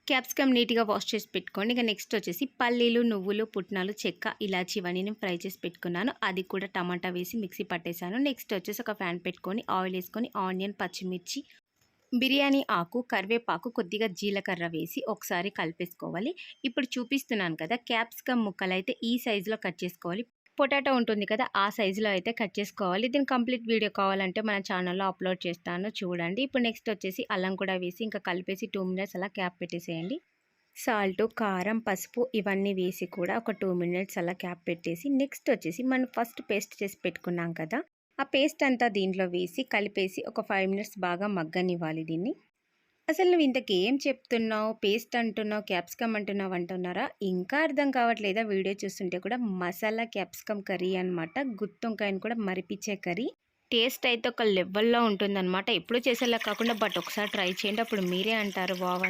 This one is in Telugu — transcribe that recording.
క్యాప్సికమ్ నీట్‌గా వాష్ చేసి పెట్టుకోండి. ఇక నెక్స్ట్ వచ్చేసి పల్లీలు, నువ్వులు, పుట్నాలు, చెక్క, ఇలాచి ఇవన్నీ నేను ఫ్రై చేసి పెట్టుకున్నాను. అది కూడా టమాటా వేసి మిక్సీ పట్టేసాను. నెక్స్ట్ వచ్చేసి ఒక ప్యాన్ పెట్టుకొని ఆయిల్ వేసుకొని ఆనియన్, పచ్చిమిర్చి, బిర్యానీ ఆకు, కరివేపాకు, కొద్దిగా జీలకర్ర వేసి ఒకసారి కలిపేసుకోవాలి. ఇప్పుడు చూపిస్తున్నాను కదా క్యాప్సికమ్ ముక్కలైతే ఈ సైజులో కట్ చేసుకోవాలి. పొటాటో ఉంటుంది కదా ఆ సైజులో అయితే కట్ చేసుకోవాలి. దీని కంప్లీట్ వీడియో కావాలంటే మన ఛానల్లో అప్లోడ్ చేస్తాను చూడండి. ఇప్పుడు నెక్స్ట్ వచ్చేసి అల్లం కూడా వేసి ఇంకా కలిపేసి 2 మినిట్స్ అలా క్యాప్ పెట్టేసేయండి. సాల్టు, కారం, పసుపు ఇవన్నీ వేసి కూడా ఒక 2 మినిట్స్ అలా క్యాప్ పెట్టేసి నెక్స్ట్ వచ్చేసి మనం ఫస్ట్ పేస్ట్ చేసి పెట్టుకున్నాం కదా ఆ పేస్ట్ అంతా దీంట్లో వేసి కలిపేసి ఒక 5 మినిట్స్ బాగా మగ్గనివ్వాలి దీన్ని. అసలు నువ్వు ఇంతకేం చెప్తున్నావు, పేస్ట్ అంటున్నావు, క్యాప్సికమ్ అంటున్నారా? ఇంకా అర్థం కావట్లేదా వీడియో చూస్తుంటే కూడా? మసాలా క్యాప్సికమ్ కర్రీ అనమాట. గుత్తొంకాయని కూడా మరిపించే కర్రీ. టేస్ట్ అయితే ఒక లెవెల్లో ఉంటుందన్నమాట. ఎప్పుడూ చేసేలా కాకుండా ఒకసారి ట్రై చేయండి. అప్పుడు మీరే అంటారు వావ్ అని.